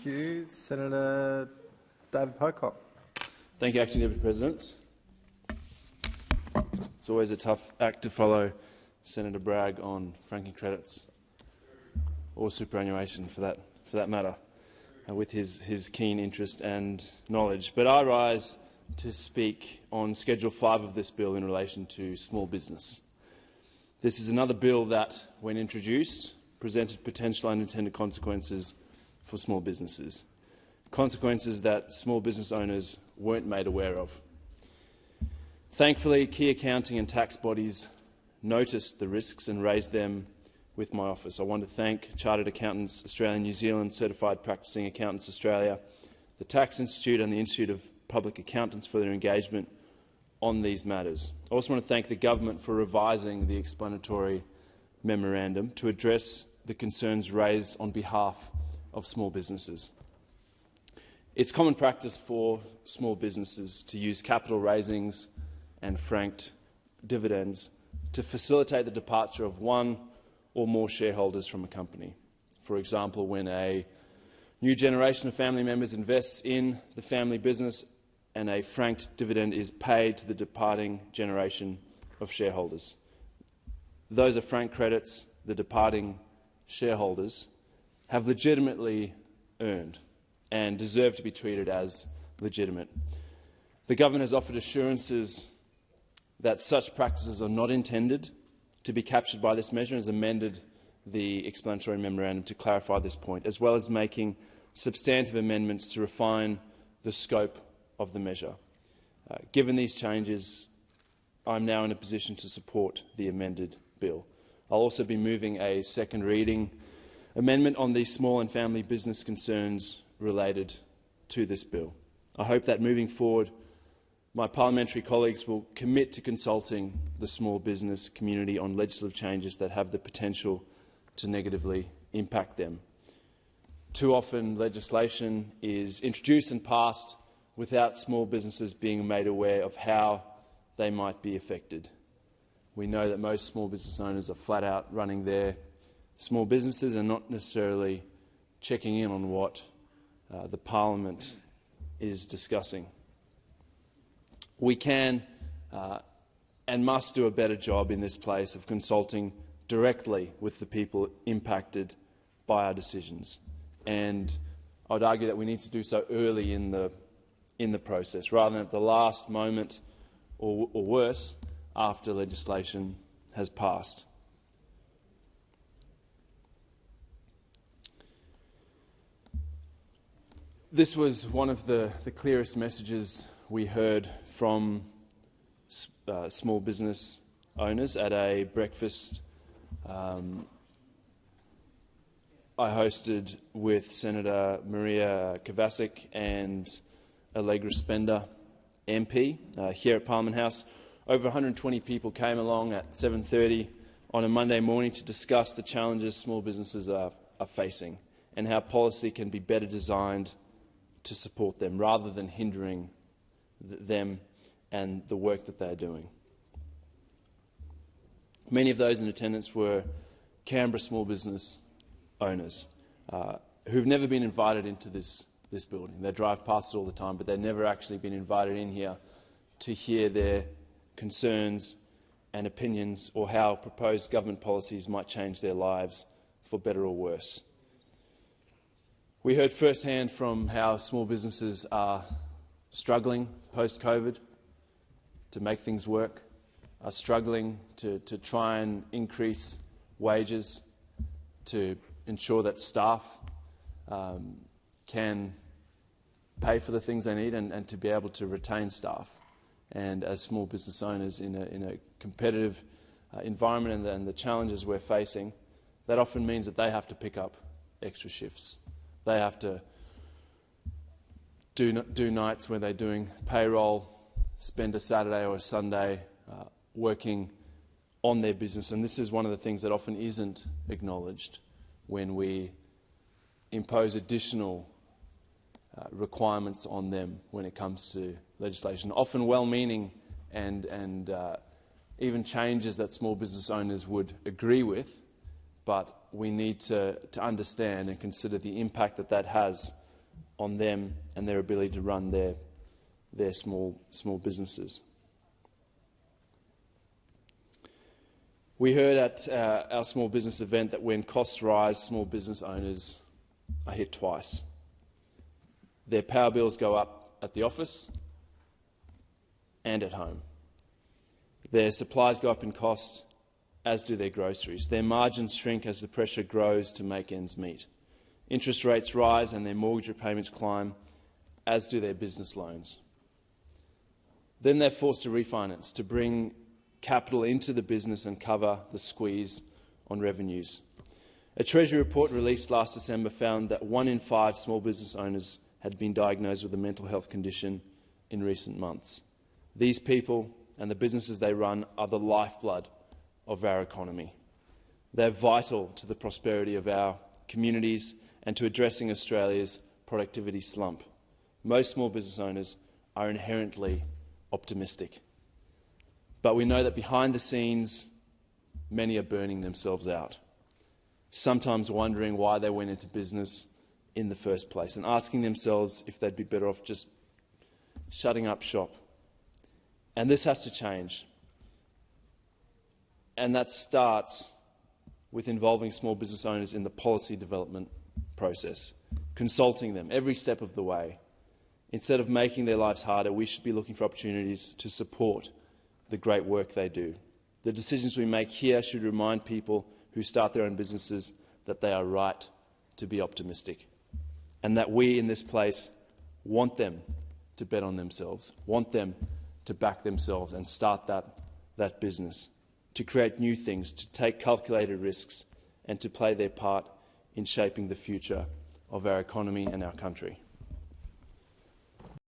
you. Senator David Pocock. Thank you, Acting Deputy President. It's always a tough act to follow Senator Bragg on franking credits or superannuation, for that matter, with his keen interest and knowledge. But I rise to speak on Schedule 5 of this bill in relation to small business. This is another bill that, when introduced, presented potential unintended consequences for small businesses, consequences that small business owners weren't made aware of. Thankfully, key accounting and tax bodies noticed the risks and raised them with my office. I want to thank Chartered Accountants Australia and New Zealand, Certified Practising Accountants Australia, the Tax Institute and the Institute of Public Accountants for their engagement on these matters. I also want to thank the government for revising the explanatory memorandum to address the concerns raised on behalf of small businesses. It's common practice for small businesses to use capital raisings and franked dividends to facilitate the departure of one or more shareholders from a company. For example, when a new generation of family members invests in the family business and a franked dividend is paid to the departing generation of shareholders. Those are frank credits the departing shareholders have legitimately earned and deserve to be treated as legitimate. The government has offered assurances that such practices are not intended to be captured by this measure and has amended the explanatory memorandum to clarify this point, as well as making substantive amendments to refine the scope of the measure. Given these changes, I'm now in a position to support the amended bill. I'll also be moving a second reading amendment on the small and family business concerns related to this bill. I hope that moving forward, my parliamentary colleagues will commit to consulting the small business community on legislative changes that have the potential to negatively impact them. Too often, legislation is introduced and passed without small businesses being made aware of how they might be affected. We know that most small business owners are flat out running their small businesses and not necessarily checking in on what the Parliament is discussing. We can and must do a better job in this place of consulting directly with the people impacted by our decisions. And I would argue that we need to do so early in the process, rather than at the last moment or worse, after legislation has passed. This was one of the clearest messages we heard from small business owners at a breakfast I hosted with Senator Maria Kovacic and Allegra Spender, MP, here at Parliament House. Over 120 people came along at 7:30 on a Monday morning to discuss the challenges small businesses are facing and how policy can be better designed to support them rather than hindering them and the work that they are doing. Many of those in attendance were Canberra small business owners who've never been invited into this building. They drive past it all the time, but they've never actually been invited in here to hear their concerns and opinions or how proposed government policies might change their lives for better or worse. We heard firsthand from how small businesses are struggling post-COVID to make things work, are struggling to try and increase wages to ensure that staff can pay for the things they need and to be able to retain staff. And as small business owners in a competitive environment and the challenges we're facing, that often means that they have to pick up extra shifts. They have to do nights where they're doing payroll, spend a Saturday or a Sunday working on their business. And this is one of the things that often isn't acknowledged when we impose additional requirements on them when it comes to legislation, often well-meaning and even changes that small business owners would agree with, but we need to understand and consider the impact that has on them and their ability to run their small businesses. We heard at our small business event that when costs rise, small business owners are hit twice. Their power bills go up at the office and at home. Their supplies go up in cost, as do their groceries. Their margins shrink as the pressure grows to make ends meet. Interest rates rise and their mortgage repayments climb, as do their business loans. Then they're forced to refinance to bring capital into the business and cover the squeeze on revenues. A Treasury report released last December found that 1 in 5 small business owners had been diagnosed with a mental health condition in recent months. These people and the businesses they run are the lifeblood of our economy. They're vital to the prosperity of our communities and to addressing Australia's productivity slump. Most small business owners are inherently optimistic. But we know that behind the scenes, many are burning themselves out, sometimes wondering why they went into business in the first place and asking themselves if they'd be better off just shutting up shop. And this has to change. And that starts with involving small business owners in the policy development process, consulting them every step of the way. Instead of making their lives harder, we should be looking for opportunities to support the great work they do. The decisions we make here should remind people who start their own businesses that they are right to be optimistic, and that we in this place want them to bet on themselves, want them to back themselves and start that business, to create new things, to take calculated risks, and to play their part in shaping the future of our economy and our country.